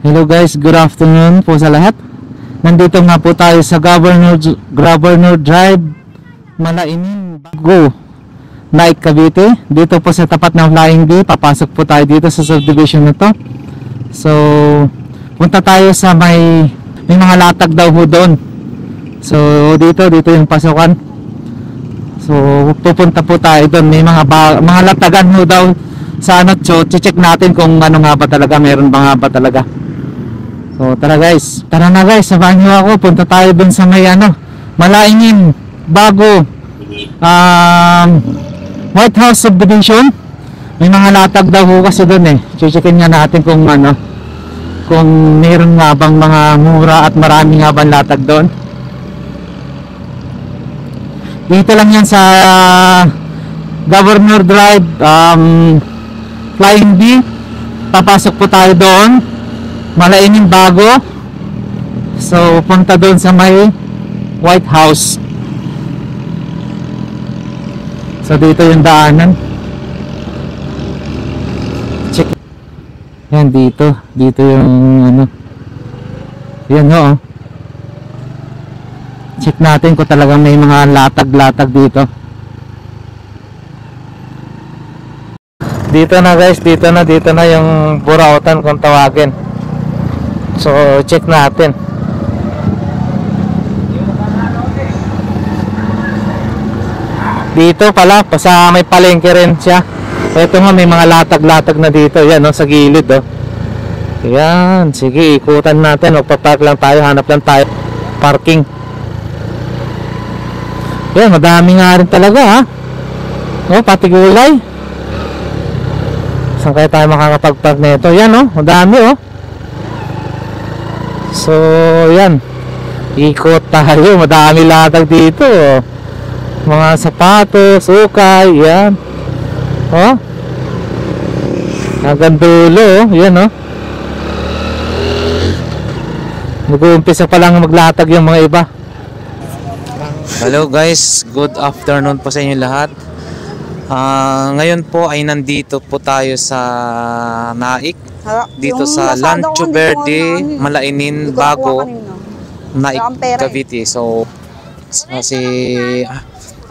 Hello guys, good afternoon po sa lahat. Nandito nga po tayo sa Governor Drive, Malainin, Bago, Naik, Cavite. Dito po sa tapat ng Flying B, papasok po tayo dito sa subdivision na to. So, punta tayo sa may mga latag daw ho doon. So, dito yung pasukan. So, pupunta po tayo doon. May mga latagan ho daw sa ano. So, check natin kung ano nga ba talaga, meron ba nga ba talaga. So, tara guys. Tara na guys, samahan niyo ako. Punta tayo doon sa may ano, Malainin, Bago, White House subdivision. May mga latag daw ho kasi doon eh. Checkin nga natin kung ano, kung meron nga bang mga mura at marami nga bang latag doon. Dito lang yan sa Governor Drive, Flying B. Papasok po tayo doon, Malainin, Bago. So punta doon sa may White House. So dito yung daanan. Check. Yan dito yung ano. Yan ho. Check natin kung talagang may mga latag-latag dito. Dito na guys, dito na yung burautan kung tawagin. So check natin. Dito pala, sa may palengke rin siya. Ito nga, may mga latag-latag na dito. Yan no, sa gilid oh. Yan, sige, ikutan natin. Magpapark lang tayo, hanap lang tayo parking. Yan, madami nga rin talaga ha. Oh, pati gulay. Saan kaya tayo makakapag-park na ito? Yan oh, madami oh. So, yan. Ikot tayo, madami latag dito oh. Mga sapatos, ukay, yan. Oh. Hanggang dulo oh, yan oh. Mag-uumpisa pa lang maglatag yung mga iba. Hello guys, good afternoon po sa inyo lahat. Ngayon po ay nandito po tayo sa Naik. Dito sa Rancho Verde, Malainin, Bago, Naik, Cavite. So,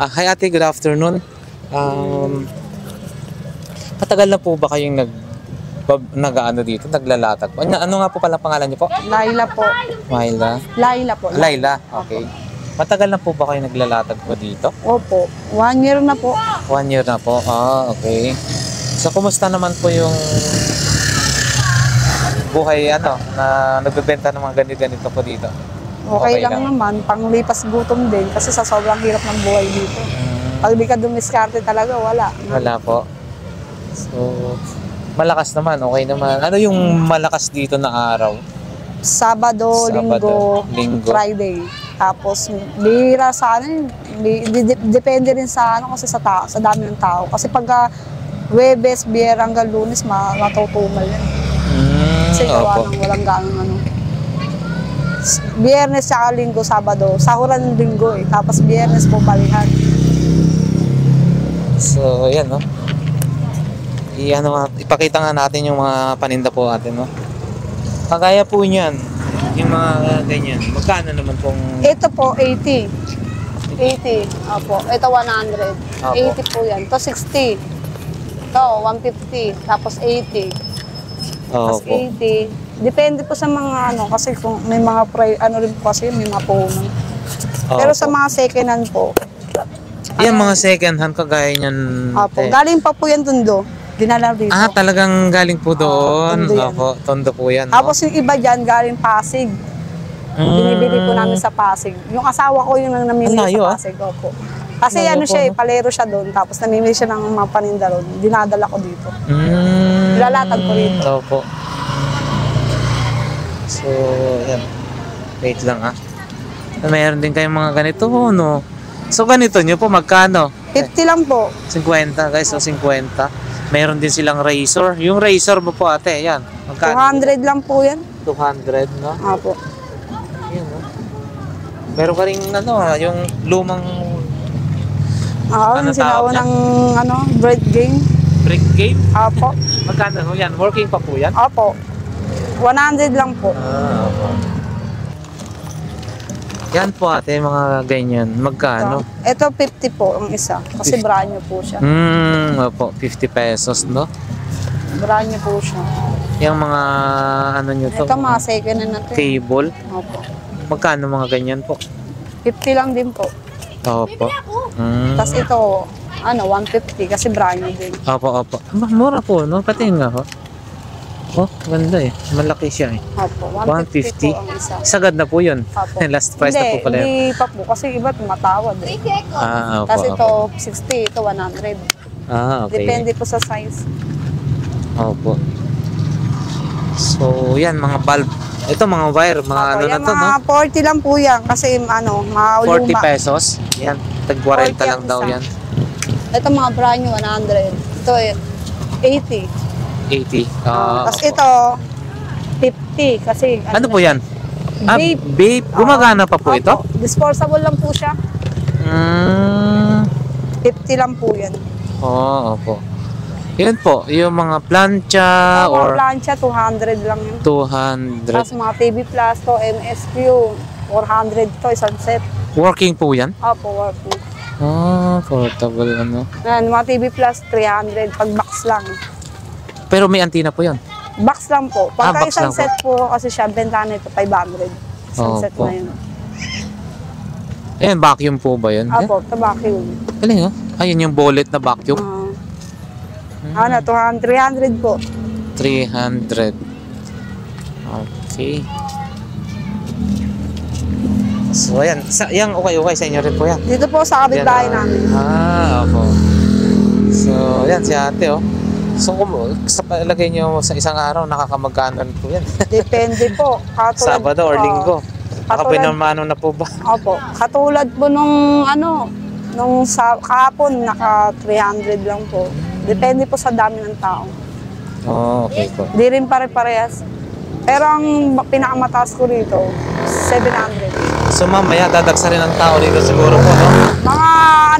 hi ate, good afternoon. Matagal na po ba kayong nag-ano dito, naglalatag po? Ano nga po pala pangalan niyo po? Laila po. Laila po. Laila, okay. Matagal na po ba kayo naglalatag po dito? Opo, 1 year na po. 1 year na po, okay. So, kumusta naman po yung buhay ano, na nagbebenta ng mga ganito po dito? Okay lang naman, panglipas gutom din kasi sa sobrang hirap ng buhay dito. Pag di ka dumiskarte talaga, wala. Wala po. So, malakas naman, okay naman. Ano yung malakas dito na araw? Sabado, Linggo, Friday. Tapos, bihira sa ano, depende rin sa ano kasi sa dami ng tao. Kasi pagka Huwebes, Biyera hanggang Lunes, matutumal yan. Kasi gawa ng walang ganong ano. Biyernes tsaka Linggo, Sabado. Sahuran ng Linggo eh. Tapos Biyernes po balihan. So, yan no. Ipakita nga natin yung mga paninda po natin no. Kagaya po niyan, yung mga ganyan. Magkano naman pong... Ito po, 80. 80. Opo. Ito 100. Opo. 80 po yan. Ito 60. Ito 150. Tapos 80. Tapos 80. Depende po sa mga ano. Kasi kung may mga ano rin po kasi may mga puhunan. Pero sa mga second hand po. Yan mga second hand kagaya niyan. Opo. Galing pa po yan Tondo. Dinala dito. Talagang galing po doon. Opo, Tondo po yan. Tapos yung iba dyan galing Pasig. Binibili po namin sa Pasig. Yung asawa ko yung namimili sa Pasig. Opo. Kasi ano siya eh, palero siya doon. Tapos namimili siya ng mga paninda doon. Dinadala ko dito. Nilalatag ko dito. Opo. So, yan. Wait lang mayroon din kayong mga ganito no? So ganito nyo po, magkano? 50 lang po. 50 guys, so 50. Meron din silang razor. Yung razor mo po ate, yan. Magkano? 200 lang po yan. 200 no? Opo. Yan no? Meron ka rin ano yung lumang... Ano sinaunang ano, bread game. Break game? Opo. Magkano yan? Working pa po yan? Opo. 100 lang po. Opo. Yan po ate, mga ganyan. Magkano? Ito 50 po ang isa. Kasi brand new po siya. Opo, 50 pesos, no? Brand new po siya. Yung mga ano nyo to? Ito mga second hand na to. Table. Opo. Magkano mga ganyan po? 50 lang din po. Opo. Tapos ito, 150 kasi brand new din. Opo, opo. Mura po, no? Pati nga ho. Oh, ganda eh. Malaki siya eh. Opo, 150 po ang isa. Sagad na po yun. Opo. Last price na po pala yun. Hindi pa po. Kasi iba tumatawad eh. Opo, Kasi ito, opo. 60, ito 100. Okay. Depende po sa size. Opo. So, yan, mga bulb. Ito, mga wire. Mga Opo, ano na yan, to, no? mga 40 lang po yan. Kasi mga 40 luma. pesos. Yan. Tag 40 lang ang daw isa. yan. Ito mga brand new, 100. Ito, 80. 80. Tapos ito, 50. Kasi Ano po yan? Vape. Vape. Gumagana pa po Opo, ito? disposable lang po siya. 50 lang po yan. Opo. Yan po, yung mga plancha Mga or plancha, 200 lang yun. 200. Tapos mga TV Plus to, MSQ, 400 to, isang set. Working po yan? Opo, working. Portable ano. Yan, mga TV Plus, 300, pag box lang. Pero may antina po yun. Box lang po. Pagka box isang lang po. set po, kasi siya, benta nito 500. Isang set Opo. na yun. Ayan, vacuum po ba yun? Opo, tabaki yun. Galing oh. Ayun yung bullet na vacuum. 300 po. 300. Okay. So, ayan. Yang okay sa inyo rin po yan. Dito po sa kapitbahay Yan, namin. Opo. So, ayan si ate oh. So, kung sa palagay nyo sa isang araw, nakakamagkano po yan? Depende po. Sabado or linggo? Katulad, Nakapinamano na po ba? opo. Katulad po nung kahapon, naka 300 lang po. Depende po sa dami ng tao. Okay po. Di rin pare-parehas. Pero ang pinakamataas ko rito, 700. So mamaya dadagsa rin ang tao dito siguro po, no? Mga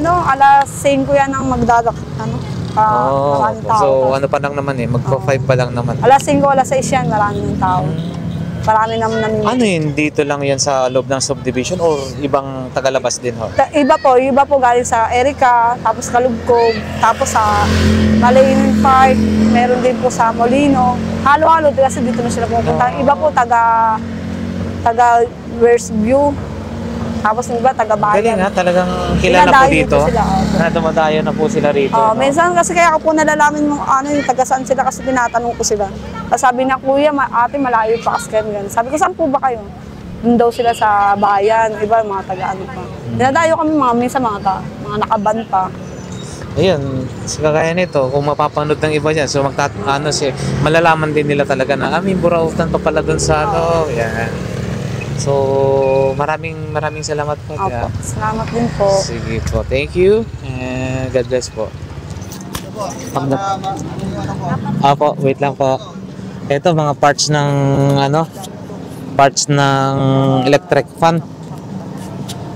alas 5 yan ang maraming tao. So ano pa lang naman eh, magpa-5 pa lang naman. Alas 5, alas 6 yan, maraming tao. Marami naman namimili. Ano yun, dito lang yan sa loob ng subdivision o ibang tagalabas din ho? Iba po galing sa Erica, tapos Kalugkog, tapos sa Malaynin Park, meron din po sa Molino. Halo-halo kasi dito na sila pupunta. Iba po taga West View. Tapos yung iba taga Galing Bayan. ha, talagang kilala po Dinadayo dito. po sila, opo. Na dumadayo na po sila rito. no? Minsan kasi kaya ako po nalalaman yung yung taga saan sila kasi tinatanong ko sila. Tapos sabi na, kuya, ate malayo pa kasi ganyan. Sabi ko, saan po ba kayo? Doon daw sila sa bayan, iba mga taga pa. Dinadayo kami minsan mga nakaban pa. Ayun, kagaya nito, kung mapapanood ng iba dyan, so malalaman din nila talaga na may burautan pa pala dun sa yan. So, maraming salamat po. Opo, salamat din po. Sige po, thank you. And God bless po. Apo, wait lang po. Ito mga parts ng electric fan.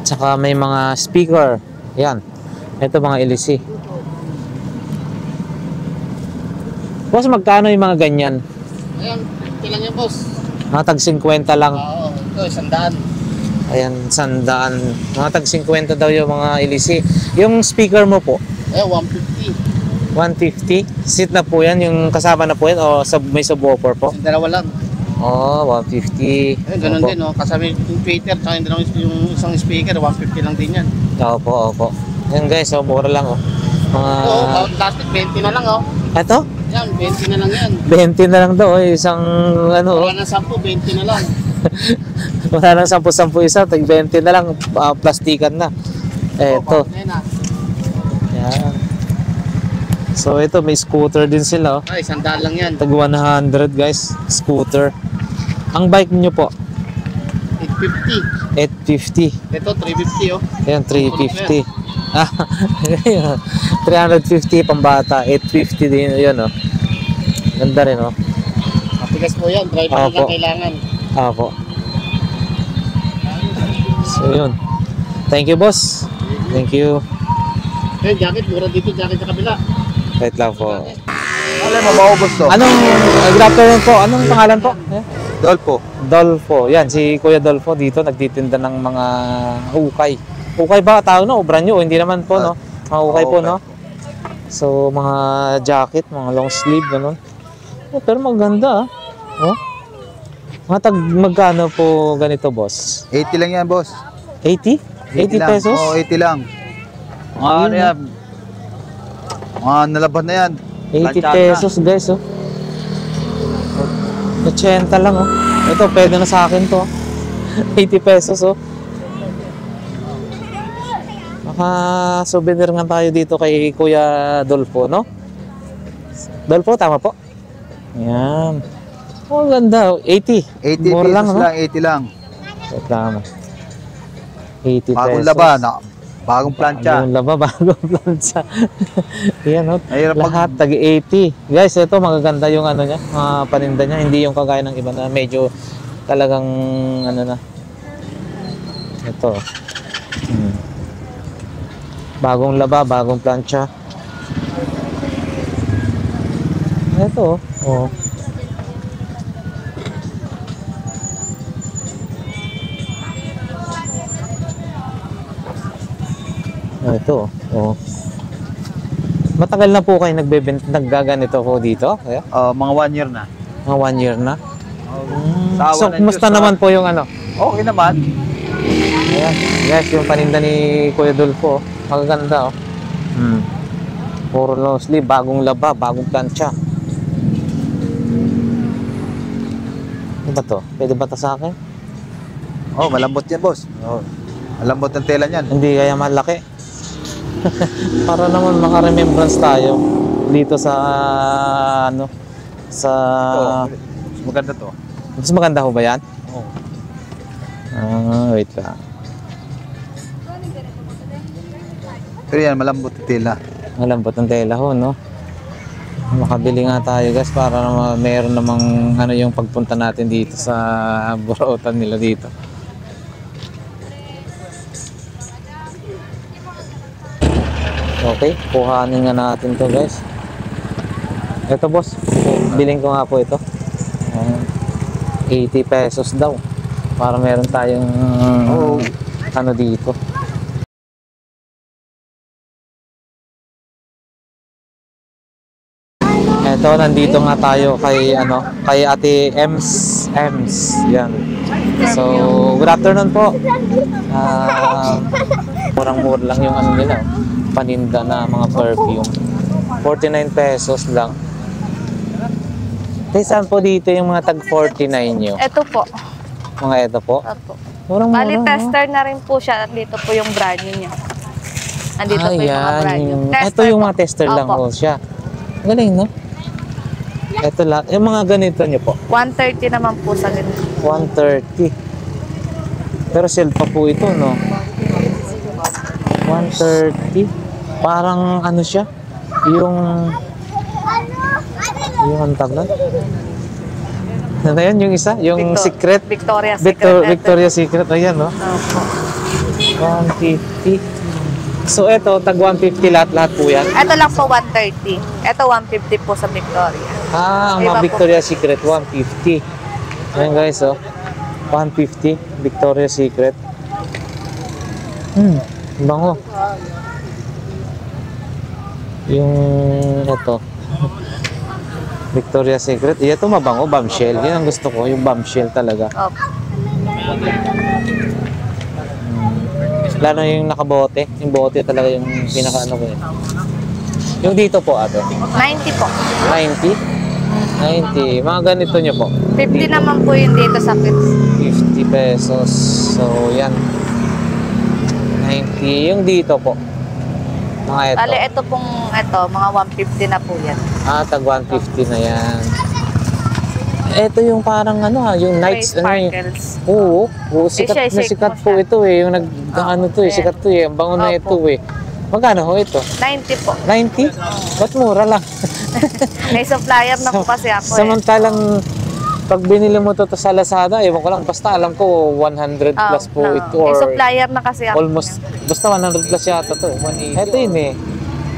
Tsaka may mga speaker. Yan. Ito mga LEC. Boss, magkano yung mga ganyan? Ayan, kailan yan, boss? Mga tag 50 lang. Oo, ito, 100. Ayan, 100. Mga tag 50 daw yung mga LEC. Yung speaker mo po, Eh, 150. 150. Seat na po yan, yung kasama na po yan o may subwoofer po? Yung dalawa lang. 150. Eh, ganun Opo. din, no? Kasama yung tweeter, tsaka yung isang speaker, 150 lang din yan. Opo. Yan guys, mura lang oh. Mga... Ito, plastic, 20 na lang, oh. Ito? Yan, 20 na lang yan. 20 na lang daw isang Wala na 10, 20 na lang. Wala nang 10-10 isa, tag 20 na lang, plastikan na. Ito. Ayan na. Yan. So ito may scooter din sila oh. Ay, 100 lang yan. Tag 100 guys, scooter. Ang bike niyo po? 850. 850. Ito, 350, oh. Ayan, 350. 350 pambata, 850 din yun oh. Ganda rin oh. Matigas po yan, driver Opo. lang kailangan. Apo. So yun. Thank you boss. Thank you. Eh, jacket, mura dito, jacket sa kabila. Wait lang po. Alam mo, maubos to. Anong, good afternoon po. Anong pangalan po? Dolpo. Dolfo. Yan, si Kuya Dolfo dito nagtitinda ng mga hukay. Hukay ba tawag no? O brand new? Hindi naman po, no? Mga hukay po, no? So, mga jacket, mga long sleeve, ganun. Oh, pero maganda, ah. Oh. Magkano po ganito, boss? 80 lang yan, boss. 80? 80 lang. pesos? Oo, 80 lang. Mga ano yan? Mga nalaban na yan. 80 Planchada. pesos, guys, oh. 80 lang, oh. Ito, pwede na sa akin to. 80 pesos, oh. Souvenir nga tayo dito kay Kuya Dolfo, no? Dolfo, tama po? Yan. Oh, ganda. 80. 80 Mura pesos lang, no? lang, 80 lang. Tama. 80 Bagong pesos. laba, bagong plancha. Bagong laba, bagong plancha. Yan, no? Mahirap Lahat, tagi 80. Guys, ito, magaganda yung ano niya, mga paninda niya. Hindi yung kagaya ng iba na medyo talagang, ano na. Ito. Bagong laba, bagong plancha. Ito, oh. Ito, oh. Matagal na po kayo naggaganito po dito? Kaya? Mga 1 year na. Mga 1 year na? Sa So, awa ng kumusta Diyos, naman po yung ano? Okay naman. Ayan. Guys, yung paninda ni Kuya Dolfo, magaganda, oh. Puro long sleeve, bagong laba, bagong plancha. Ano ba to? Pwede ba to sa akin? Oh, malambot yan, boss. Oh. Malambot ang tela niyan. Hindi kaya malaki. Para naman maka-remembrance tayo dito sa ano sa Maganda to. mas maganda ho ba yan? Oh. Wait lang. Pero yan, malambot ang tela. Malambot ang tela ho, no? Makabili nga tayo, guys, para naman meron namang ano yung pagpunta natin dito sa burautan nila dito. Okay, kuhanin nga natin to, guys. Ito, boss. Biling ko nga po ito. 80 pesos daw. Para meron tayong ano dito. Ito, nandito nga tayo kay ano, kay Ate Ems. Yan. So, good afternoon po. Murang-mura lang yung ano nila, paninda na mga perfume. 49 pesos lang. Saan po dito yung mga tag 49 nyo? Ito po. Mga ito po? Opo. Murang-mura. Bali, tester na rin po siya. At dito po yung brand new niya. Andito po yung mga brand new. Ito yung mga tester lang po siya. Galing, no? Ito lang. Yung mga ganito nyo po. 130 naman po sa ganito. 130. Pero sale pa po ito, no? 130. Parang ano siya? Yung ang tawag. Ano yan? Yung isa? Yung Secret? Victoria's Secret. Victoria's Secret. Ayan, no? Opo. 150. So, ito, tag 150 lahat po yan. Ito lang po 130. Ito 150 po sa Victoria. Ang Iba mga po. Victoria's Secret, 150. Ayan, guys, oh. 150. Victoria's Secret. Bango. Yung ito. Victoria's Secret. Ito mabango, bombshell. Yan ang gusto ko, yung bombshell talaga. Opo. Lalo yung nakabote. Yung bote talaga yung pinaka-ano ko yun. Yung dito po, ate. 90 po. 90? 90. Mga ganito nyo po. 50 naman po yun dito sa kids. 50 pesos. So, yan. 90. Yung dito po. Mga ito. Bali, ito pong, mga 150 na po yan. Tag 150 na yan. Ito yung parang ano yung nights. Ray Ano yung, sparkles. oo, sikat siya, na shake sikat mo po siya. ito yung ano to ayan. sikat to Ang bango na ito Opo. Magkano ho ito? 90 po. 90? Ba't mura lang? May supplier na po kasi ako Samantalang pag binili mo to sa Lazada, ewan ko lang, basta alam ko 100 plus po ito May or supplier na kasi ako. almost, basta 100 plus yata to. 180. Ito yun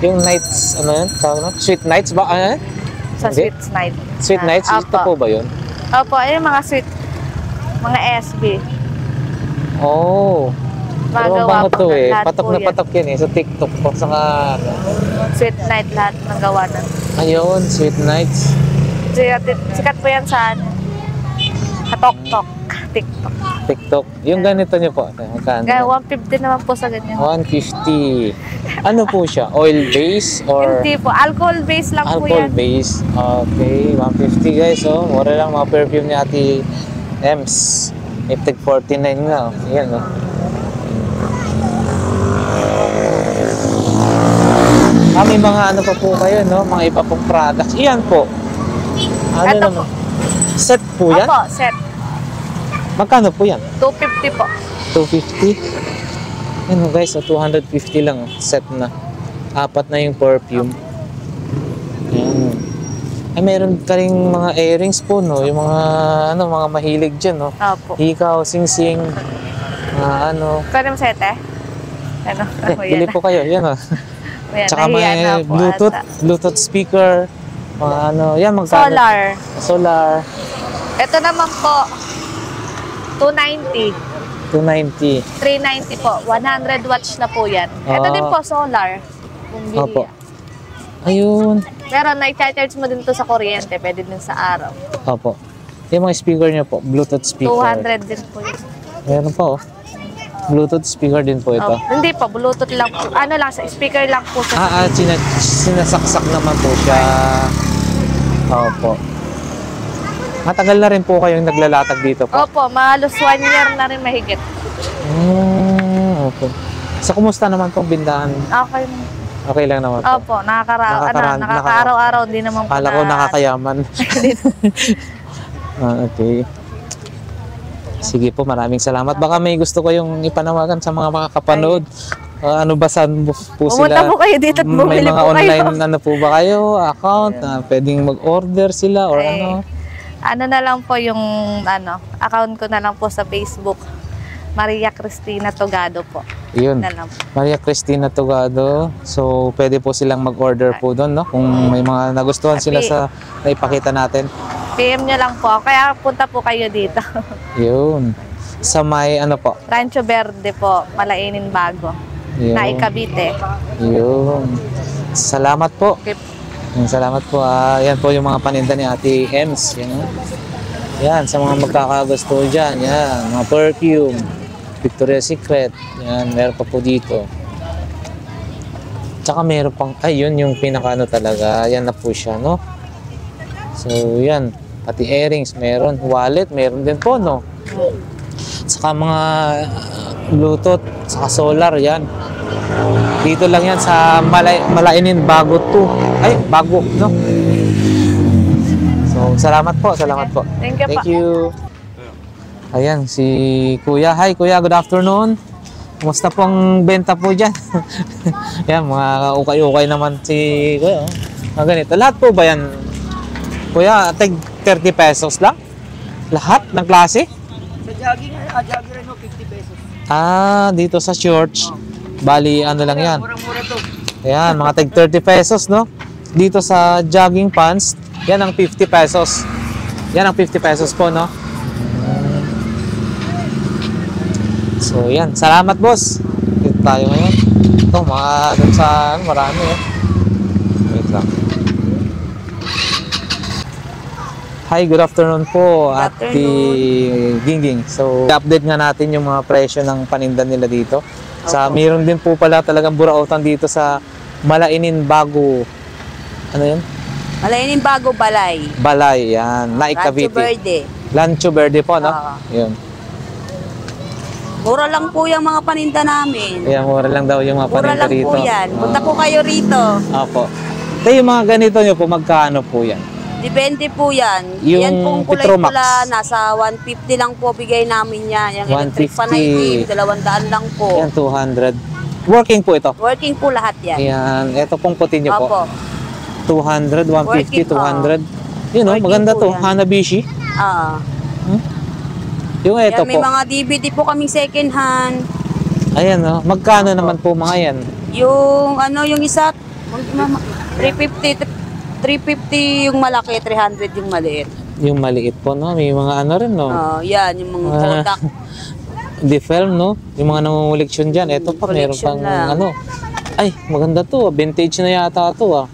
yung nights, ano yun? Tawag na? Sweet nights ba? Sa Hindi? Sweet Night. Sweet nights? Ito po ba yun? Opo, ayun mga sweet. Mga SB. Oh. Pero Magawa bango po to ng eh. lahat Patok po na yan. patok yan eh. Sa TikTok po. Saka Sweet night lahat ng gawa na. ayun, Sweet Nights. Sikat po yan sa Katok-tok. TikTok. TikTok. Yung ganito nyo po. Magkano? Kaya 150 naman po sa ganyan. 150. Ano po siya? Oil base or Hindi po. Alcohol base lang po alcohol yan. base? Okay, 150 guys. Oh, mura lang mga perfume ni Ate Ems. Iptig 49 nga. Oh. Yan oh. May mga ano pa po kayo, no? Mga iba pong products. Iyan po. Ano Ito naman? Set po yan? Opo, set. Magkano po yan? 250 po. 250? Ano guys, so 250 lang. Set na. Apat na yung perfume. Ayan. Ay, meron ka rin mga earrings po, no? Yung mga, ano, mga mahilig dyan, no? Opo. Hikaw, sing-sing, ano. Pwede mo sete? Ano? Bili po kayo, yan, oh. Ayan, Tsaka nahiya na may po Bluetooth, ata. Bluetooth speaker, mga ano, yan, magkano? Solar. Solar, Ito naman po, 290. 290. 390 po. 100 watts na po yan. Ito Ah. din po, solar. Kung bili Opo. yan. Ayun. Pero na-charge mo din to sa kuryente. Pwede din sa araw. Opo. Yung mga speaker niyo po, Bluetooth speaker. 200 din po yun. Meron pa, oh. Bluetooth speaker din po ito. Oh, hindi po, Bluetooth lang po. Ano lang, sa speaker lang po sa Sinasaksak naman po siya. Opo. Matagal na rin po kayong naglalatag dito po. Opo, mahalos 1 year na rin mahigit. Opo. So, kumusta naman pong bindahan? Okay. Okay lang naman po. Opo, nakaka-araw-araw din naman po. Kala ko nakakayaman. Okay. Sige po, maraming salamat. Baka may gusto ko yung ipanawagan sa mga makakapanood. Ano ba saan po Pumunta sila? po kayo dito at May bumili mga po online kayo. ano po ba kayo? Account na pwedeng mag-order sila or Ay. ano? Ano na lang po yung account ko na lang po sa Facebook. Maria Cristina Togado po. Yun. Na lang po. Maria Cristina Togado. So, pwede po silang mag-order po doon, no? Kung may mga nagustuhan sila sa naipakita natin. PM nyo lang po. Kaya punta po kayo dito. Yun. Sa may ano po? Rancho Verde po. Malainin Bago. Yun. Na Cavite. Yun. Salamat po. Okay. Salamat po. Yan po yung mga paninda ni Ate Ems. Yan, yan, sa mga magkakagusto dyan. Yan, mga perfume. Victoria's Secret. Yan, meron pa po dito. Tsaka meron pang, ayun yung pinakaano talaga. Yan na po siya, no? So, yan. Pati earrings, meron. Wallet, meron din po, no? Saka mga Bluetooth, saka solar, yan. Dito lang yan sa Malainin Bago 2. Ay, Bago, no? So, salamat po, salamat po. Thank you po. Thank you. Ayan, si Kuya. Hi, Kuya. Good afternoon. Kumusta pong benta po dyan? Yan, mga ukay-ukay naman si Kuya. Mga ganito. Lahat po ba yan? Kuya, tig 30 pesos lang? Lahat ng klase? Sa jogging rin 50 pesos. Dito sa shorts. Bali, ano lang yan. Murang-mura to. Ayan, mga tig 30 pesos, no? Dito sa jogging pants, yan ang 50 pesos. Yan ang 50 pesos po, no? So, yan. Salamat, boss. Dito tayo ngayon. Ito, mga dun sa, marami, eh. Wait lang. Hi, good afternoon po, Ate Gingging. So, update nga natin yung mga presyo ng paninda nila dito. Mayroon din po pala talagang burautan dito sa Malainin Bago. Ano yun? Malainin Bago Balay. Balay, yan. Naik Rancho Cavite. Verde. Rancho Verde po, no? Oo. Yun. Mura lang po yung mga paninda namin. Kaya mura lang daw yung mga Mura paninda lang rito. po yan. Punta po kayo rito. Opo. Kaya yung mga ganito nyo po, magkano po yan? Depende po yan. Yung Yan pong Petromax. kulay-pula, nasa 150 lang po bigay namin yan. Yung electric 150. pa na itim, 200 lang po. Yan, 200. Working po ito. Working po lahat yan. Yan. Ito pong puti nyo po. Opo. 200, 150, Working, 200. Yun, no? Working Maganda po to. yan. Hanabishi. Yung ito Yan, may po. mga DVD po kaming second hand. Ayan, no? Magkano naman po mga yan? Yung ano, yung isa, 350 yung malaki, 300 yung maliit. Yung maliit po, no? May mga ano rin, no? Oh, yan, yung mga Ah. Kodak. Defel, no? Yung mga nangunguleksyon dyan. Ito pa, meron Collection pang lang. ano. Ay, maganda to. Vintage na yata to, ah.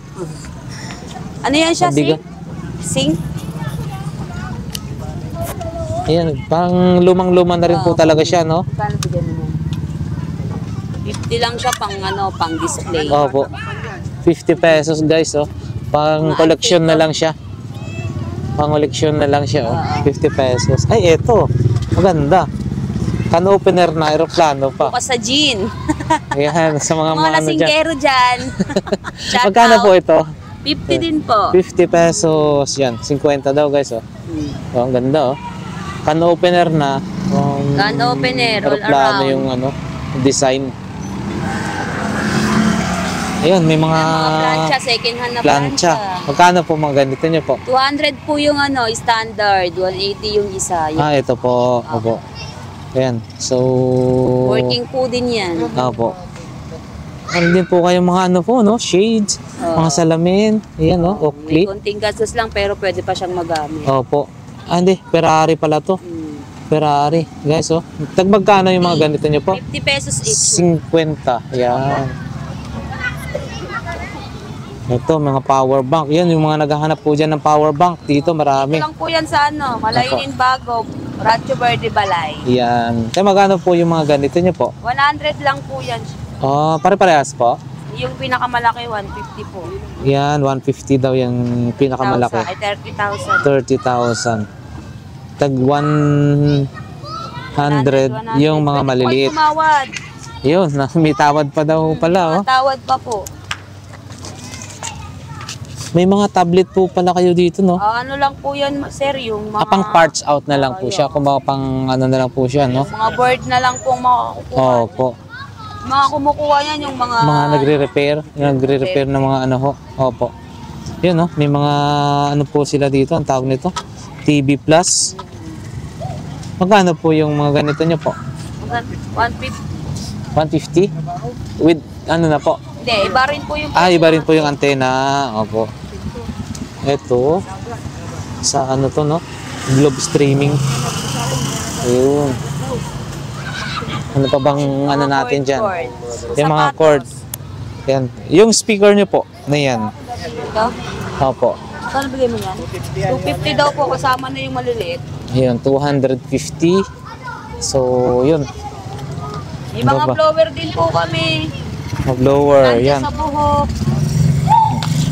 Ano yan siya, Mabigat. Sing? Ayan, parang lumang-luma na rin po talaga siya, no? Kano bigyan mo? 50 lang siya pang ano, pang display. Opo. 50 pesos, guys, oh. Pang Mga collection na antique, lang siya. Pang collection na lang siya, oh. Oo. 50 pesos. Ay, eto. Maganda. Can opener na aeroplano pa. Bukas sa jean. Ayan, sa mga Mga ano dyan. lasinggero dyan. Shout Magkano out. po ito? 50 din po. 50 pesos. Yan, 50 daw, guys, oh. Oh, ang ganda, oh. Can opener na. Can opener, all aeroplano around. yung ano, design. Ayun, may mga Mga plancha, second hand na plancha. Magkano po mga ganito nyo po? 200 po yung ano, standard. 180 yung isa. Yung Ito po. Opo. Ayan. So, working po din yan. Opo. Ano din po kayo mga ano po, no? Shades, mga salamin. Ayan, no? May Oakley. konting gastos lang pero pwede pa siyang magamit. Opo. Hindi. Ferrari pala to. Ferrari. Guys, oh. Magkano yung mga ganito nyo po? 50 pesos each. 50. Ayan. Ito, mga power bank. Yan, yung mga naghahanap po dyan ng power bank. Dito, marami. Ito lang po yan sa ano, Malainin Bago, Rancho Verde Balay. Yan. Kaya magkano po yung mga ganito nyo po? 100 lang po yan. Pare-parehas po? Yung pinakamalaki, 150 po. Yan, 150 daw yung pinakamalaki. Ay, 30,000. 30,000. Tag 100 yung mga Pwede maliliit. po tumawad. Yun, may tawad pa daw pala, oh. Tawad pa po. May mga tablet po pala kayo dito, no? Ano lang po yan, sir, yung mga... Pang parts out na lang po siya. Kung pang ano na lang po siya, no? Mga board na lang pong makukuha. Opo. Mga kumukuha yan, yung mga... Mga nagre-repair. Yung nagre-repair ng mga ano ho. Opo. Yun, no? May mga ano po sila dito. Ang tawag nito. TV Plus. Magkano po yung mga ganito nyo po? 150. 150? With ano na po? Hindi, iba rin po yung... Iba rin po yung antena. Opo. Ito. Sa ano to, no? Globe streaming. Ayun. Ano pa bang ano natin dyan? Yung mga cords. Yan. Yung speaker nyo po. Na yan. Ito? Opo. Saan bigay mo yan? 250 daw po, kasama na yung maliliit. Ayun, 250. So, yun. May Ano mga ba? blower din po kami. Mag-blower. Nandiyan Yan. sa buhok.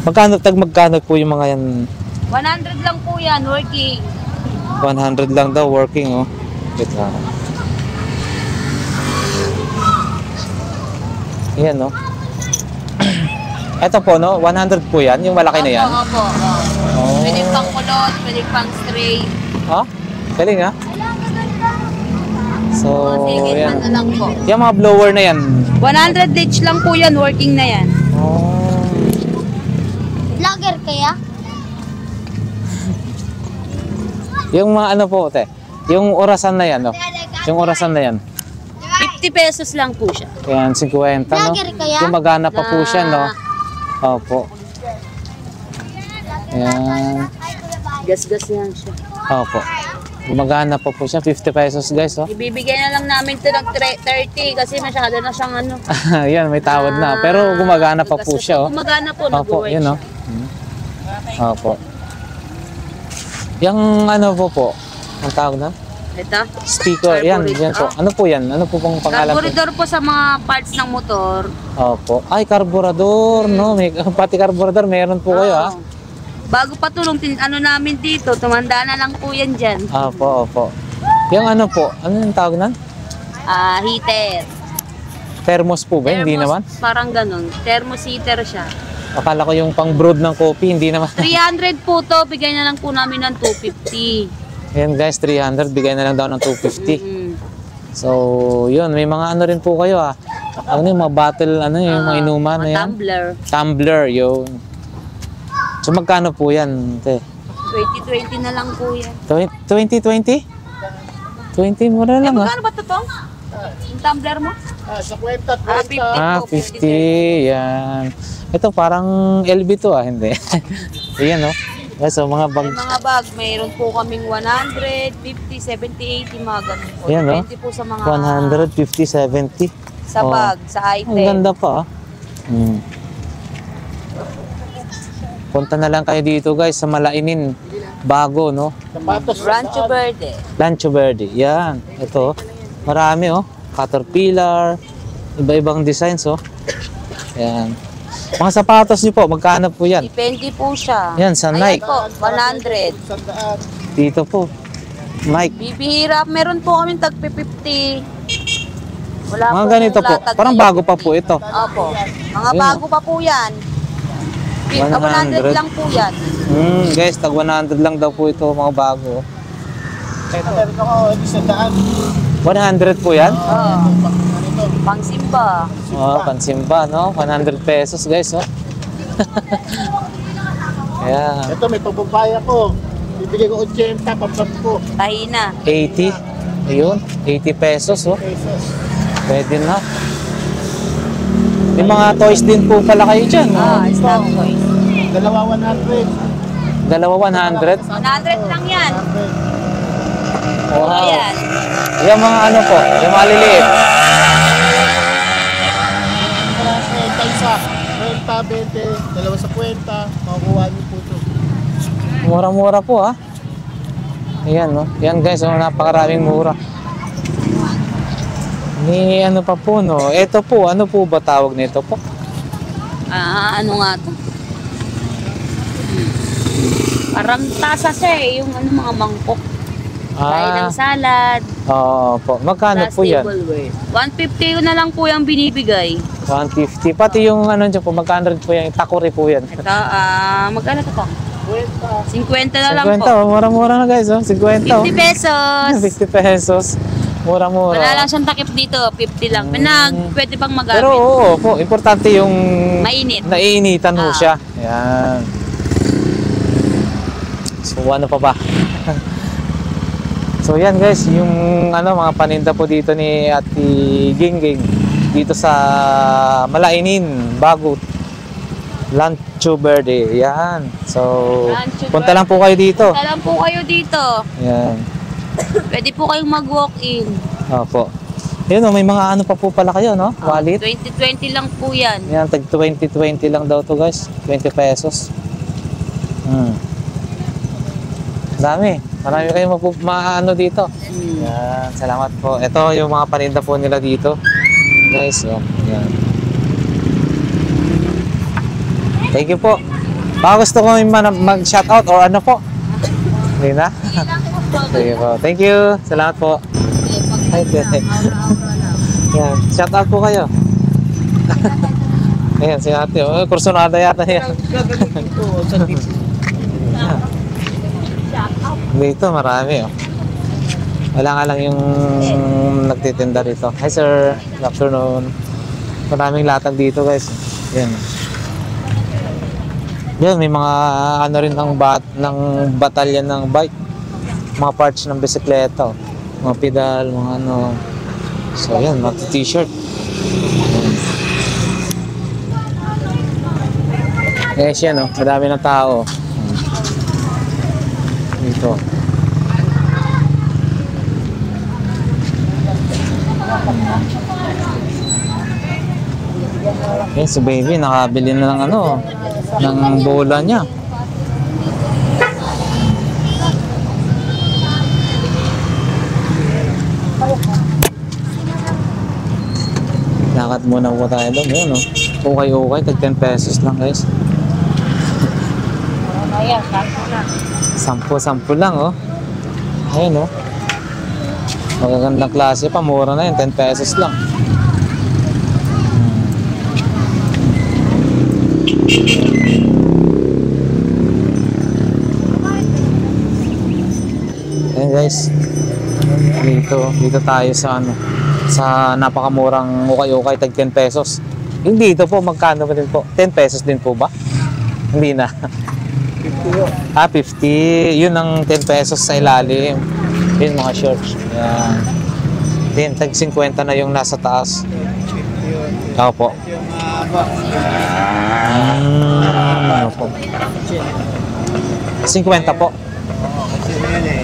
Magkano po yung mga yan? 100 lang po yan, working. 100 lang daw working, oh. Wait lang. Yan, no? Ito po, no? 100 po yan. Yung malaki na yan. Opo, opo. Oh. Pwede pang kulot, pwede pang straight. Ha? Galing, ha? So, Sige, yan. ano lang po. Yung mga blower na yan. 100 each lang po yan, working na yan. Oh. Vlogger kaya? Yung mga ano po, te. Yung orasan na yan, no? Yung orasan na yan. 50 pesos lang po siya. Yan, 50, no? Vlogger kaya? Gumagana pa po siya, no? Opo. Yan. Gas-gas lang siya. Opo. Gumagana pa po siya. 50 pesos, guys, oh. Ibibigay na lang namin ito ng 30 kasi masyado na siyang ano. Yan, may tawad na. Pero gumagana pa po siya, oh. Gumagana po, Opo, nag-work yun, oh. Opo. Yung ano po, ang tawag na? Ito? Speaker, yan, Carburetor. yan po. Ano po yan? Ano po pong pangalan po? Carburetor po sa mga parts ng motor. Opo. Ay, karburador, no? May, pati karburador, meron po kayo, ha? Oo. Bago pa tulong, ano namin dito, tumanda na lang po yan dyan. Opo, opo. Yung ano po, ano yung tawag na? Heater. Thermos po ba? Hindi naman? Parang ganun. Thermos heater siya. Akala ko yung pang brood ng coffee, hindi naman. 300 po to, bigay na lang po namin ng 250. Ayan guys, 300, bigay na lang daw ng 250. So, yun, may mga ano rin po kayo, ha? Ano yung mga bottle, ano yung mga inuman na yan? Tumbler. Tumbler, yun. So, magkano po yan, te? 2020 na lang po yan. 2020? 20, mura lang, ha? Magkano ba ito tong? Yung tumbler mo? Sa kwenta, 50 po. 50, yan. Ito, parang LB to, ha? Hindi. Ayan, no? Guys, so mga bag. May mga bag, mayroon po kaming 100, 50, 70, 80, mga ganun po. Ayan, no? Depende po sa mga 150, 70. sa Oh. bag, sa item. Ang ganda pa ah. Punta na lang kayo dito guys sa Malainin. Bago, no? Sapatos. Rancho Verde. Rancho Verde. Yan. Ito. Marami oh. Caterpillar. Iba-ibang designs oh. Yan. Mga sapatos niyo po, magkano po yan? Depende po siya. Yan, sa Ayan Nike. po, 100. Sandaan. Dito po. Nike. Bibihira, meron po kami tag 50. Wala Mga po ganito po. latag Parang ngayon. bago pa po ito. Opo. Mga Ayun, bago pa po yan. 100. 100 lang po yan. Guys, tag 100 lang daw po ito, mga bago. Ito meron ako, sandaan. 100 po yan? Pangsimba. Oh, pansimba, no? 100 pesos, guys, oh. Ayan. Ito may pagbabaya ko. Bibigay ko 80, pampap ko. Tahina. 80. Ayun, 80 pesos, oh. Pesos. Pwede na. May mga toys din po pala kayo dyan, no? Snack toys. Dalawa 100. Dalawa 100. 100 lang yan. 100. Wow. Ayan. Yung mga ano po, yung mga liliit. Isa, 20, 20, dalawa sa kwenta, makukuha niyo po ito. Mura-mura po, ah. Ayan, no? Yan, guys, oh, napakaraming mura. Ni ano pa po, no? Ito po, ano po ba tawag nito po? Ano nga to? Parang tasa siya eh, yung ano, mga mangkok. Kain ng salad. Oo po. Magkano Plus po yan? tableware. 150 na lang po yung binibigay. 150. Pati yung ano dyan po, magkano rin po yan? Takuri po yan. Ito, magkano to po? 50 na lang 50, po. oh, mura-mura na guys, oh. 50, oh. 50 pesos. 50 pesos. Mura-mura. Wala lang siyang takip dito, 50 lang. Pwede pang magamit. Pero oo po, importante yung Mainit. naiinitan ho siya. Yan. So ano pa ba? So yan guys, yung ano mga paninda po dito ni Ate Gingging dito sa Malainin, Bago, Rancho Verde. Yan. So Rancho punta Verde. lang po kayo dito. Punta lang po kayo dito. Yan. Pwede po kayong mag-walk-in. Opo. Yun, may mga ano pa po pala kayo, no? Wallet. 2020 lang po yan. Yan, tag 20 lang daw to guys. 20 pesos. Dami. Marami kayong maano dito. Yan, salamat po. Ito yung mga paninda po nila dito. Guys, oh, yan. Thank you po. Baka gusto ko mag-shoutout or ano po? Hindi na? Sige po. Thank you. Salamat po. Yan, shoutout po kayo. Ayan, si ate. Oh, kursunada yata yan. Dito, marami. Oh. Wala nga lang yung nagtitinda rito. Hi sir, good afternoon. Maraming latag dito guys. Yan. Yan, may mga ano rin ng batalyan ng bike. Mga parts ng bisikleta. Oh. Mga pedal, mga ano. So yan, mga t-shirt. Yes, yan oh. Madami ng tao. Dito. Yes, si baby nakabili na ng ano, ng bola niya. Lakad muna po tayo doon, yun, no? Okay, tag 10 pesos lang guys. Sampu lang, oh. Ayun, oh. Magagandang klase pa, mura na yun, 10 pesos lang. Ayun guys. Dito tayo sa ano, sa napakamurang ukay-ukay, tag 10 pesos. Yung dito po, magkano ba din po? 10 pesos din po ba? Hindi na. 50. Yun ang 10 pesos sa ilalim. Yun mga shorts. Yan. Then, tag 50 na yung nasa taas. Ako po. Ano po? 50 po. Kasi yun eh.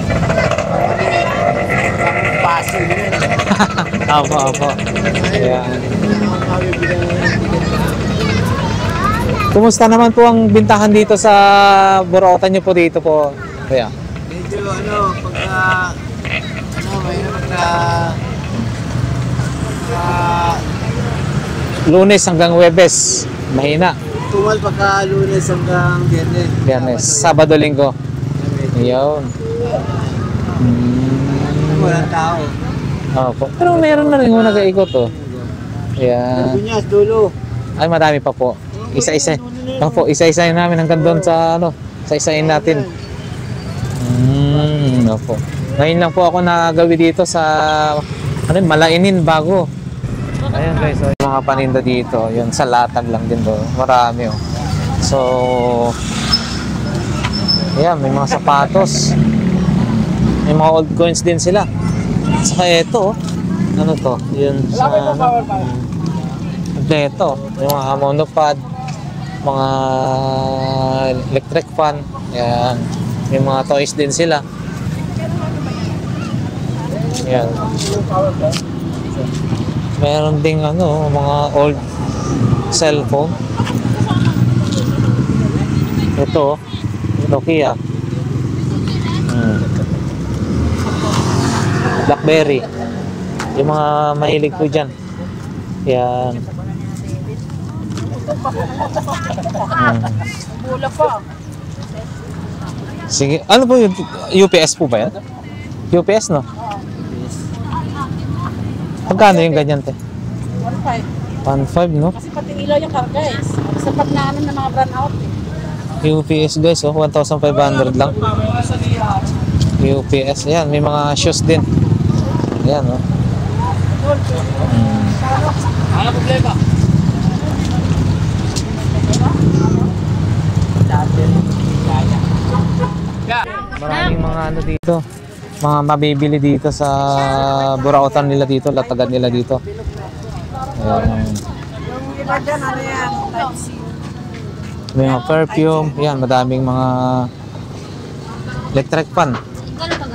Ang paso yun. Opo, opo. Ayan. Kumusta naman po ang bintahan dito sa Burautan niyo po dito po? Kuya? Medyo pagka, mayroon pagka, Lunes hanggang Huwebes, mahina. tumal pagka Lunes hanggang Biyernes. Biyernes, Sabado, Linggo. Ayun. Walang tao. Opo. Pero meron na rin yung nag-iikot oh. Ayan. Bunyas, dulo. Ay, marami pa po. Isa-isa. Opo, isa-isahin namin hanggang doon sa sa isahin natin. Opo. Ngayon lang po ako nagawi dito sa Malainin bago. Ayan guys, so, yung mga paninda dito, yun sa latag lang din do. Marami oh. So, ayan, may mga sapatos. May mga old coins din sila. Saka ito, ano to? Yun sa ito, yung mga monopod, mga electric fan. Ayan. May mga toys din sila. Ayan. Meron ding mga old cellphone. Ito, Nokia. BlackBerry. Yung mga mahilig po dyan. Yan. Sige. Ano po yung UPS po ba yan? UPS, no? Magkano yung ganyan, te? 1.5. 1.5, no? Kasi pati ilaw yung karga eh. Sapat na ng mga brand out eh. UPS guys, 1,500 lang. UPS, yan. May mga shoes din. Yan, oh. Ano problema? Maraming mga dito. Mga mabibili dito sa Burautan nila dito, latagan nila dito. Ayan. Yung iba dyan, yan? May mga perfume, yan, madaming mga electric fan.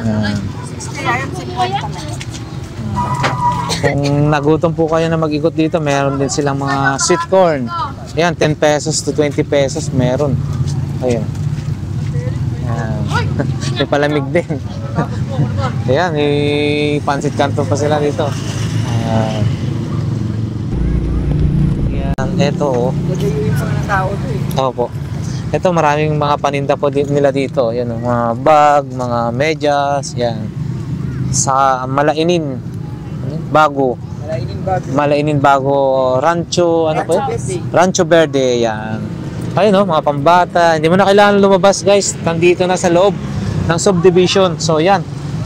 Ayan. Kung nagutom po kayo na mag-ikot dito, meron din silang mga sweet corn. Yan, 10 pesos to 20 pesos meron. Ayan. Ayan. May palamig din. Ayan, may pancit canton pa sila dito. Ayan. Ayan, eto oh. Opo. Ito maraming mga paninda po nila dito. Yan, mga bag, mga medyas, yan. Sa Malainin bago. Malainin bago Rancho, ano po yun? Rancho Verde, yan. Ayun oh, mga pambata. Hindi mo na kailangan lumabas guys. Nandito na sa loob ng subdivision. So yan.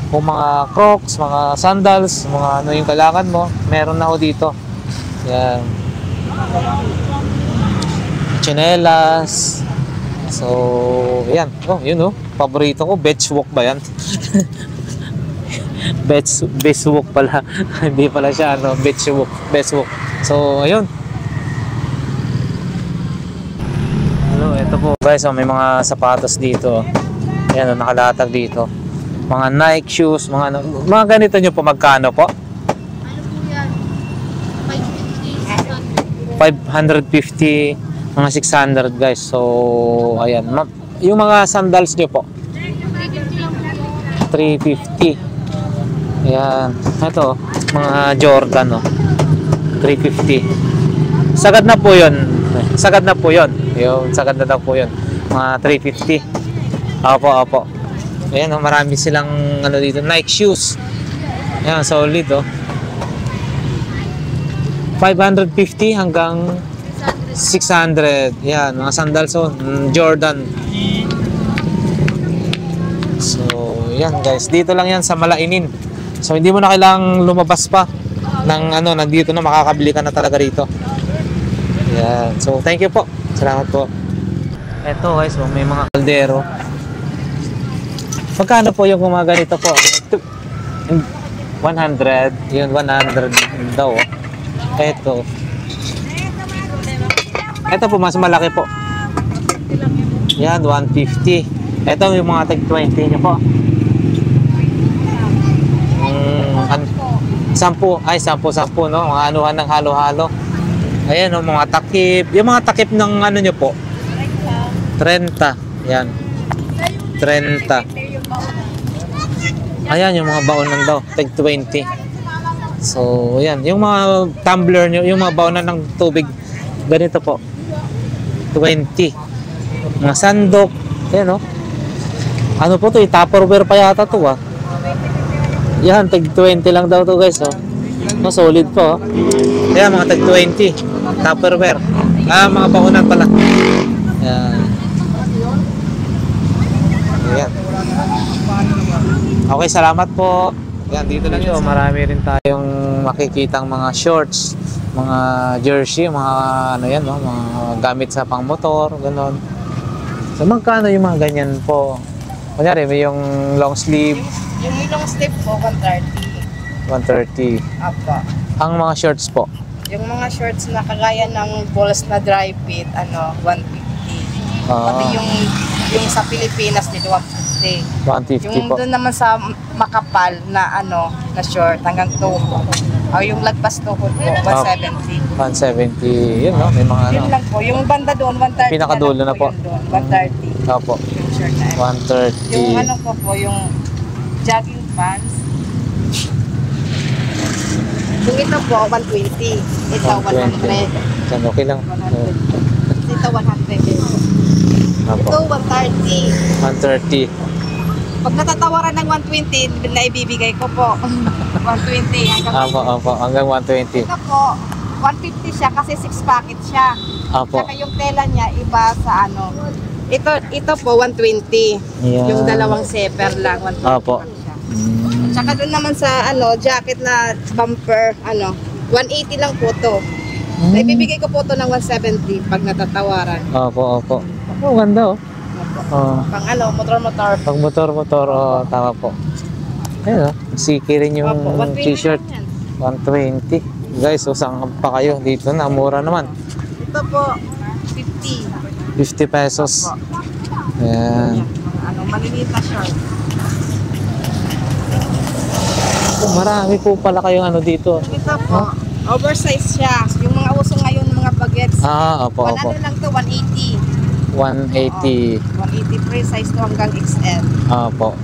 Kung mga Crocs, mga sandals, mga ano yung kailangan mo, meron na ho dito. Yan. Chinelas. So, yan. Oh, yun oh. Paborito ko, beach walk ba yan? beach walk pala. Hindi pala siya, beach walk. Beach walk. So, ayun. Hello, ito po guys, may mga sapatos dito. Yan, nakalatag dito. Mga Nike shoes, mga ganito nyo po, magkano po? Ano po yan? 550, 550, mga 600 guys. So, ayan. Yung mga sandals nyo po? 350. Ayan. Ito, mga Jordan, 350. Sagad na po yun. Sagad na po yun. Yung sagad na daw po yun. Mga 350. Opo, opo. Ayan, marami silang dito, Nike shoes. Ayan, solid 550 hanggang 600. Yan, mga sandals Jordan. So, yan guys. Dito lang yan sa Malainin. So, hindi mo na kailangang lumabas pa ng nandito na makakabili ka na talaga rito. Yan. So, thank you po. Salamat po. Eto guys, may mga kaldero. Magkano po yung mga ganito po? 100. Yun, 100 daw. Eto. Ito po, mas malaki po. Yan, 150. Ito yung mga tag 20 nyo po. 10, no? Mga anuhan ng halo-halo. Ayan, no? Mga takip. Yung mga takip ng ano nyo po? 30. Yan. 30. Ayan, yung mga baonan daw. Tag 20. So, ayan. Yung mga tumbler nyo, yung mga baonan ng tubig, ganito po. 20. Mga sandok. Ayan, no? Ano po to? Tupperware pa yata to, ah. Yan, tag 20 lang daw to, guys, oh. No, solid po, oh. Ayan, mga tag 20. Tupperware. Mga baonan pala. Ayan. Ayan. Okay, salamat po. Yan, dito lang yun. Marami rin tayong makikitang mga shorts, mga jersey, mga ano yan, no? Mga gamit sa pangmotor, gano'n. So, magkano yung mga ganyan po? Kunyari, may yung long sleeve. Yung long sleeve po, 130. 130. Apo. Ang mga shorts po? Yung mga shorts na kagaya ng balls na dry fit, 150. Pati yung sa Pilipinas dito, 150. 150 Yung po. doon naman sa makapal na na short hanggang tuhod. O yung lagpas tuhod po, 170. 170. Yun, no? May mga ano. Yun lang po. Yung banda doon, 130 Pinakadulo na po. Yun doon, 130. Opo. Yung shirt na yun. 130. Yung ano po, yung jogging pants. Yung ito po, 120. Ito, 100. Yan, okay lang. 100. Ito, 100. Opo. Ito, 130. 130. Pag natatawaran ng 120, na ibibigay ko po. 120 hanggang Opo. Hanggang 120. Ito po, 150 siya kasi 6 packet siya. Opo. Saka yung tela niya iba sa ano. Ito po 120. Yan. Yung dalawang zipper lang 120 Opo. lang siya. Saka doon naman sa jacket na bumper 180 lang po to. So, ibibigay ko po to ng 170 pag natatawaran. Opo. Oh, ganda, oh. Oh. Pang motor-motor. Pag motor, oh, tama po. Ayun, oh. Siki rin yung Opo, 120 t-shirt. lang yan. 120. Guys, saan pa kayo? Dito na, mura naman. Ito po 50. 50 pesos. Opo. Ayan. Maliliit na short. Oh, marami po pala kayong ano dito. Ito po, oversize siya. Yung mga uso ngayon, mga bagets. Opo. Lang to, 180. 180. 180 free size to hanggang XL. Opo.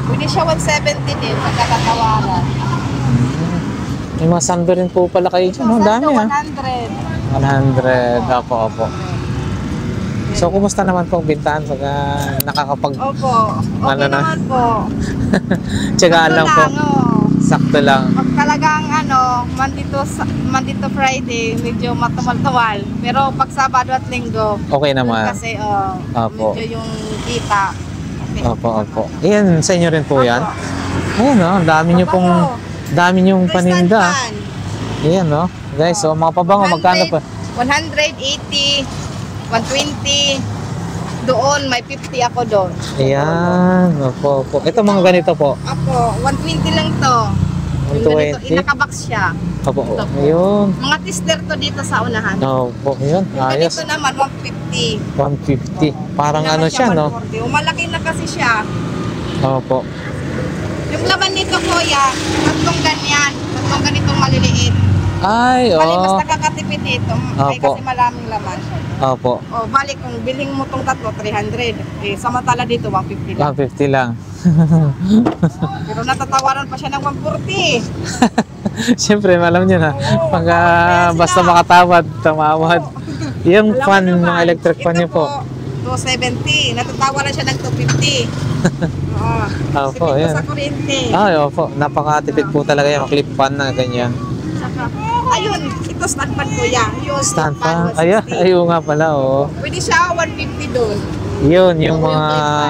Pwede siya 170 din pagkatatawaran. May mga sando rin po pala kayo dyan. Ang dami, ah. 100. 100. Opo. So, kumusta naman po ang bintahan pag nakakapag... Opo. Okay Ano na? naman po. Tsagaan lang po. Sakto lang. Pag talagang Monday to Friday, medyo matumal-tumal. Pero pag Sabado at Linggo, Okay naman. kasi Opo. medyo yung kita. Okay. Opo. Iyan, sa inyo rin po yan? Ayan, no? Dami nyo pong... Dami nyong paninda. Ayan, no? Guys, so mga pabango, magkano pa? 180, 120. Doon, may 50 ako doon. Ayan, opo. Ito mga ganito po. Ako, 120 lang to. Yung ganito, 120. inakabox siya. Opo. Ito po. Ayun. Mga tester to dito sa unahan. Opo, yun. Yung Ayos. ganito naman, 150. 150. Parang Naman ano siya, no? 140. Malaki na kasi siya. Opo. Yung laman nito, kuya, tatlong ganyan. Tatlong ganitong maliliit. Ay, Bali, mas oo. nakakatipid ito. May Opo. kasi maraming laman. Opo. O, balik kung biling mo tong tatlo, 300. Eh, samantala dito, 150 lang. 150 lang. Pero natatawaran pa siya ng 140. Siyempre, alam nyo na. Pag basta makatawad, tamawad. Yung Alam fan, mo yung naman, electric fan ito nyo po. 270. Natatawaran siya ng 250. Oo. Opo, Sipid ko ayan. sa kuryente. Ay, opo. Napakatipid po talaga yung clip fan na ganyan. Saka, ayun, ito stand fan ko yan. Yun, Stand fan. 160. Ayaw nga pala, oo. Pwede siya 150 doon. Yun, yung mga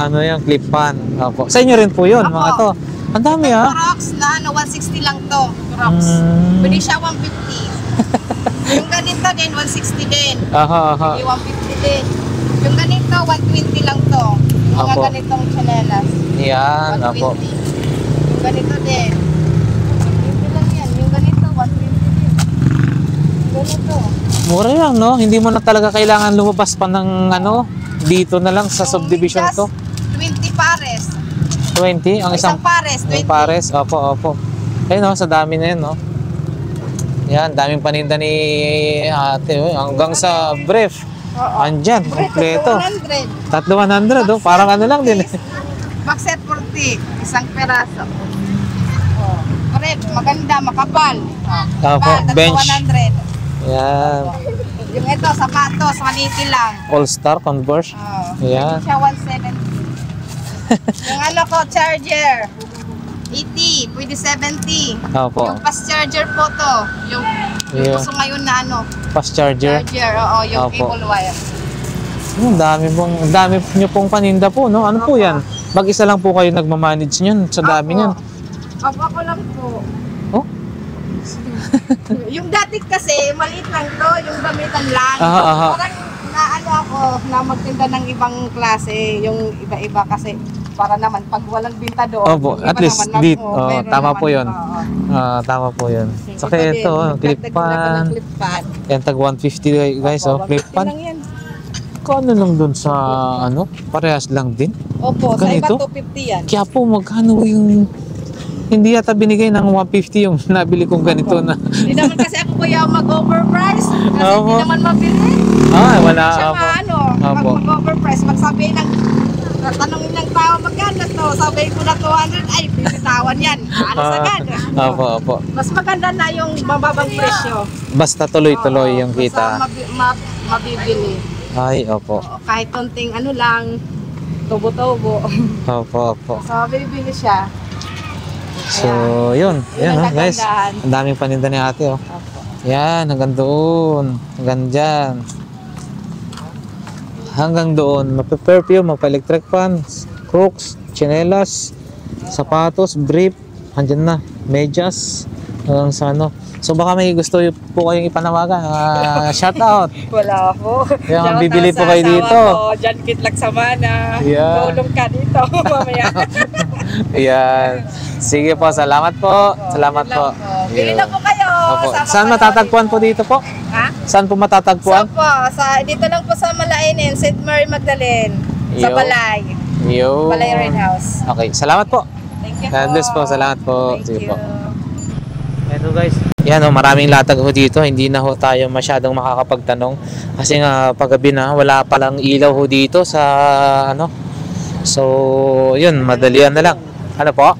ano yung clip fan. Opo. Sa inyo rin po yun, Opo. mga to. Ang dami, ah. Crocs na 160 lang to. Crocs. Pwede siya 150. Yung ganito din, 160 din. Aha. Yung 150 din. Yung ganito, 120 lang to. Yung mga Opo. ganitong chanelas. Yan, opo. 120. Yung ganito din. 120 lang yan. Yung ganito, 120 din. Yung ganito. Mura lang, no? Hindi mo na talaga kailangan lumabas pa ng ano, dito na lang sa subdivision to. pares. 20? Ang isang Isang pares, Yung 20. pares, opo, opo. Ayun, sa dami na yun, no? Yan, daming paninda ni ate. Hanggang sa brief. Oo. Andyan, kompleto. 100. Tatlo 100, oh. Parang ano lang din. Bakset 40, isang peraso. Oh. Correct, maganda, makapal. Opo, Tatlo bench. 100. Yan. Yung ito, sapatos, 180 lang. All-Star Converse. Oh. Yan. Siya 170. Yung ano ko, charger. 80, pwede 70. Opo. Yung fast charger po to. Yung Yeah. gusto ngayon na ano, Fast charger. charger, oo, yung Opo. cable wire. Ang dami nyo pong paninda po, no? Ano po yan? Mag-isa lang po kayo nagmamanage nyan sa dami nyan. Opo, ako lang po. Oh? Yung dati kasi, maliit lang to, yung gamitan lang. Aha. Parang naano ako na magtinda ng ibang klase, yung iba-iba kasi para naman pag walang binta doon. Opo, iba at least naman, dito. meron Tama naman po yun. iba, oo. Tama po yun. Saka Ito ito, din, clip dagdag ko na pan. ng clip pan. Yan, tag 150 guys, oh, clip 150 pan. lang yan. Kano lang dun sa, ano, parehas lang din. Opo, sa iba Ganito? 250 yan. Kaya po, magkano yung, hindi yata binigay ng 150 yung nabili kong ganito na. Hindi naman kasi ako kuya mag-overprice kasi Opo. hindi naman mabili. Wala Siya po. ano, Opo. pag mag-overprice, magsabi ng tatanungin ng tao magkano to, sabi ko na 200, ay bibitawan yan. Alas agad. Opo. Mas maganda na yung mababang presyo. Basta tuloy-tuloy yung Basta kita. mabibili. Ay, opo. Oo, kahit konting ano lang, tubo-tubo. Opo. So mabibili siya. So, yun. Yan, Yun oh, ang guys. kagandahan. Ang daming paninda ni ate, oh. Opo. Yan, hanggang doon. Hanggang dyan. Hanggang doon. Magpa-perfume, magpa-electric fan, crooks, chinelas, sapatos, brief. Andyan na. Medyas. Hanggang sa ano. So, baka may gusto po kayong ipanawagan. Shout out. Wala po. Yung bibili po kayo dito. Diyan kitlak sa mana. Yeah. Tulong ka dito mamaya. Yan. Sige po, salamat po. Salamat po. Bili na po kayo. Opo. Sama Saan po matatagpuan po dito po? Ha? Saan po So matatagpuan? po, dito lang po sa Malainin, St. Mary Magdalene. Sa Yo. Balay. Yo. Balay Red House. Okay, salamat po. Thank you God bless po, salamat po. Thank Sige you. po. Eto guys. Yan o, maraming latag ho dito. Hindi na ho tayo masyadong makakapagtanong. Kasi nga, paggabi na, wala palang ilaw ho dito sa ano. So, yun, madalian na lang. Ano po?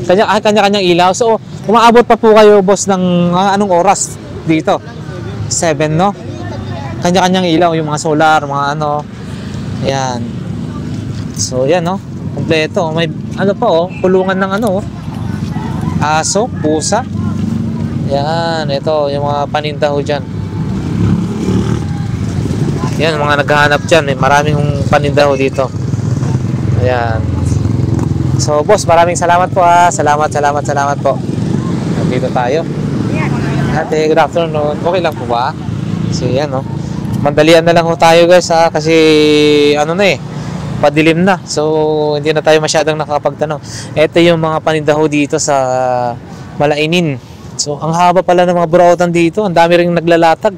Kanya-kanyang ilaw. So, umaabot pa po kayo, boss, ng anong oras dito? 7, no? Kanya-kanyang ilaw, yung mga solar, mga ano. Ayan. So, yan, no? Kompleto. May, ano pa, oh, kulungan ng ano, oh. Aso, pusa. Yan, ito, yung mga paninda ho dyan. Yan, mga naghahanap dyan. May maraming paninda ho dito. Ayan. So, boss, maraming salamat po ha. Salamat po. Nandito tayo. Ate, good afternoon. Okay lang po ba? So, yan, no. Mandalian na lang ho tayo, guys, ha. Kasi, ano na eh, padilim na. So, hindi na tayo masyadong nakakapagtanong. Ito yung mga paninda ho dito sa Malainin. So, ang haba pala ng mga burautan dito. Ang dami ring naglalatag.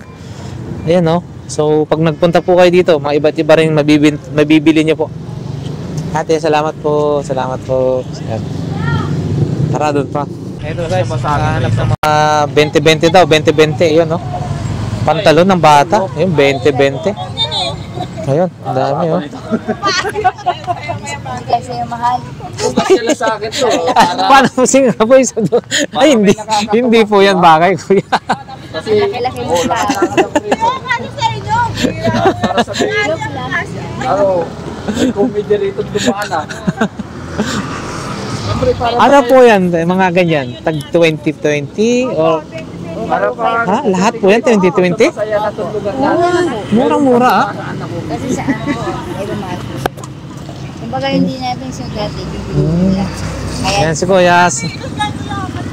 Ayan, no. So, pag nagpunta po kayo dito, mga iba't iba rin mabibili nyo po. Ate, salamat po. Ayan. Tara, doon pa. Ito guys, hanap ng mga 20-20 daw. 20-20, yun, no. Pantalon ng bata. Ayun, 20-20. Ayun, ang dami, oh. Kasi mahal. Paano po Singapore? Ay, hindi po yan bagay, kuya. Laki-laki mo pa. Para sabihin, comedy rito dumaan ah. Ano po yan, mga ganyan? Tag 2020 or ha? Lahat po yan, 2020? Saya na tulugan na. Murang-mura, ah. Kasi sa ano po, ay mahal. Kumbaga hindi natin sugat, bibili nila. Kaya, Yan si Kuya.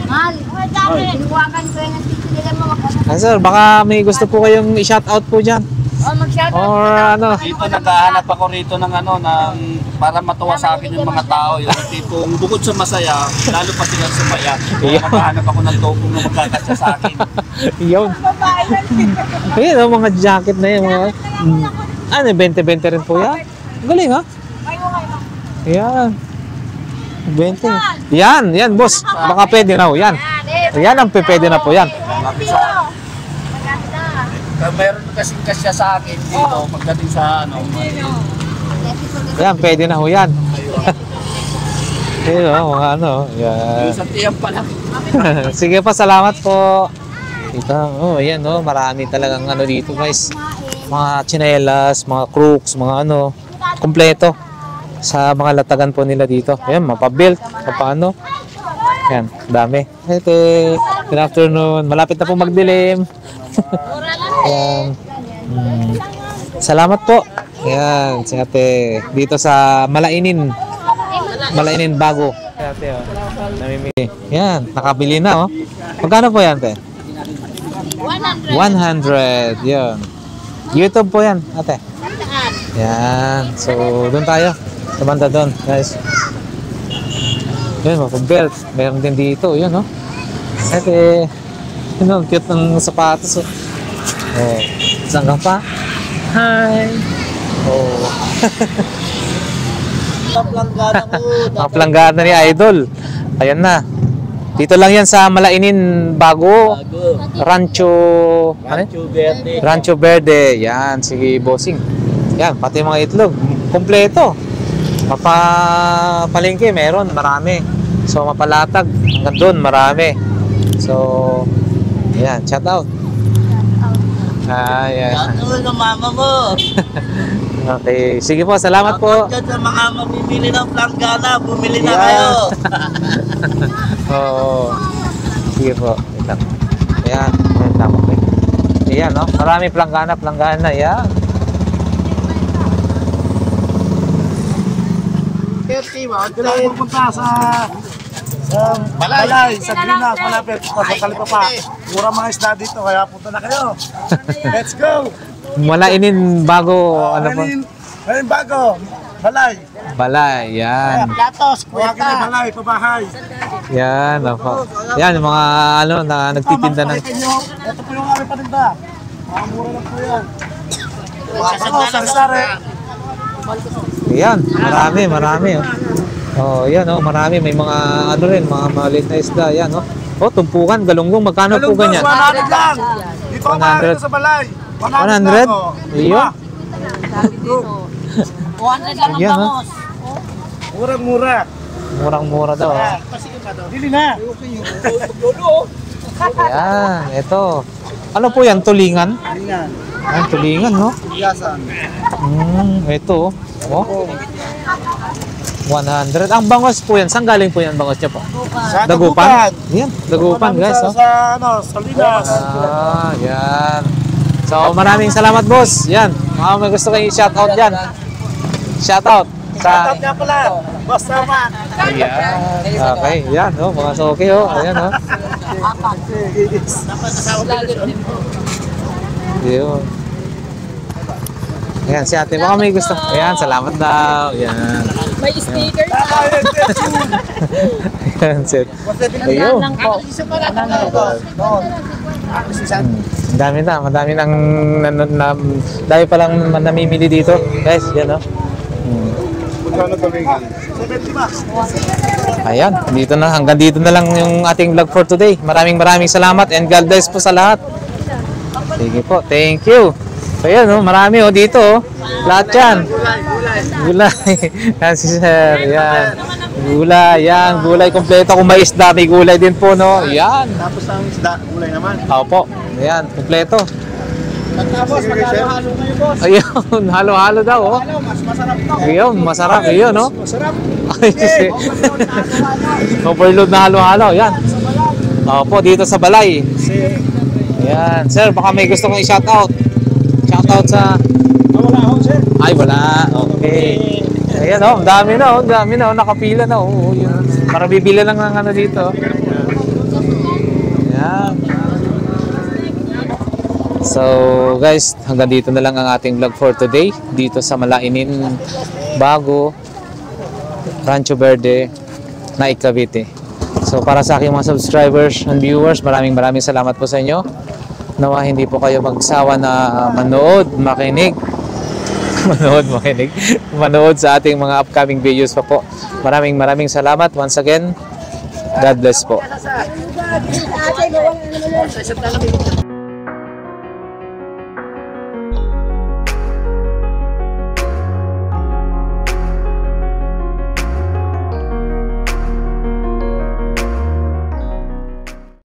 mahal. Sinuwakan ko yung tito nila mo. Ah, sir, baka may gusto po kayong i-shoutout po dyan. O, mag-shoutout. Or ano. Dito naghahanap ako rito ng ano ng para matuwa sa akin yung mga tao, yung tipong bukod sa masaya, lalo pa silang sumaya. Kaya naghahanap ako ng topong na magkakasya sa akin. Yun. Ayun, oh, mga jacket na yun. Mga, ano, 20-20 rin po yan. Galing, ha? Yan. 20. Yan, boss. Baka pwede na ho. Yan. Yan ang pwede na po yan. Meron kasing kasya sa akin dito pagdating sa ano. Yan, pwede na ho yan. Ayun, mga ano. Yan. Sa tiyang pala. Sige pa, salamat po. Ito, ayan, marami talagang ano dito, guys. Mga tsinelas, mga crooks, mga ano, kumpleto sa mga latagan po nila dito. Ayan, mapabuilt, papaano. Ayan, dami. Ete, good afternoon. Malapit na po magdilim. Ayan. Salamat po. Ayan, si ate. Dito sa Malainin. Malainin bago. Ate, namimili. Ayan, nakabili na, Magkano po yan, ate? 100. Yun. YouTube po yan, ate. Yan. So, doon tayo. Sa banda doon, guys. Yun, belt. Meron din dito. Yun, Ate, yun, cute ng sapatos. Saan ka pa? Hi! Planggana ni Idol. Ayan na. Dito lang yan sa Malainin Bago. Rancho Verde. Rancho Verde. Yan, sige bossing. Yan, pati mga itlog. Kompleto. Mapapalingki, meron, marami. So, mapalatag. Hanggang doon, marami. So, yan, shout out. Yan. Shout out ng mama mo. Okay, sige po, salamat po. Shout out sa mga mamimili ng planggana, bumili na kayo. Oo. Sige po. Wait lang. Ayan. Ayan, marami planggana. Ayan. 30, doon pupunta sa Balay, sa Greenhouse, malapit. Sa Talipapa. Mura mga isda dito, kaya punta na kayo. Let's go! Malainin Bago, ano po? Ngayon bago, Balay. Yan. Platos, kuwagin na Balay, pabahay. Yan, opo. Yan, yung mga ano na nagtitinda ng... Ito po yung aming paninda. Mga mura lang po yan. Sasare. Yan, marami. Yan, marami. May mga ano rin, mga maliit na isda. Yan, tumpukan, galunggong. Magkano po ganyan? 100 lang. Dito ang mahal sa Balay. 100? Iyo. 100 lang ang Yan, bangos. Murang-mura. Murang-mura daw. Dili na. Yan, ito. Ano po yan? Tulingan? Lingan. Ay, tulingan, no? Biyasan. Ito, 100. Ang bangos po yan. Saan galing po yan bangos niya po? Sa Dagupan? Yan, Dagupan, guys. Sa Linas. Yan. So, maraming salamat, boss. Yan. May gusto kayo i-shoutout dyan. Shoutout. Shoutout nga pala. Boss Sama. Ayan. Okay. Yan, mga soke, Ayan, Yun. Ayan, si ate. Baka may gusto. Ayan, salamat daw. Ayan. May sticker. Ayan, set. Ayun. Madami nang dami pa lang namimili dito. Guys, yan, Ayan, hanggang dito na lang yung ating vlog for today. Maraming salamat and God bless po sa lahat. Sige po, thank you. So yan, marami dito. Lahat yan. Gulay. Yan si sir, yan. Gulay kompleto. Kung may isda, may gulay din po, Yan. Tapos ang isda, gulay naman. Opo, yan, kompleto. Tapos maghalo-halo kayo, boss. Ayun, halo-halo daw, Mas masarap to. Ayun, masarap. Ayun, Masarap. Overload na halo-halo, yan. Opo, dito sa Balay. Yan, sir, baka may gusto kong i-shoutout. Shoutout sa... Wala ako, sir. Ay, wala. Okay. Ayan, dami na, nakapila na, yun. Para bibili lang ng ano dito. Yan. So, guys, hanggang dito na lang ang ating vlog for today. Dito sa Malainin Bago, Rancho Verde, Naik, Cavite. So, para sa aking mga subscribers and viewers, maraming salamat po sa inyo. Nawa hindi po kayo magsawa na manood, makinig, manood sa ating mga upcoming videos pa po. Maraming salamat once again. God bless po.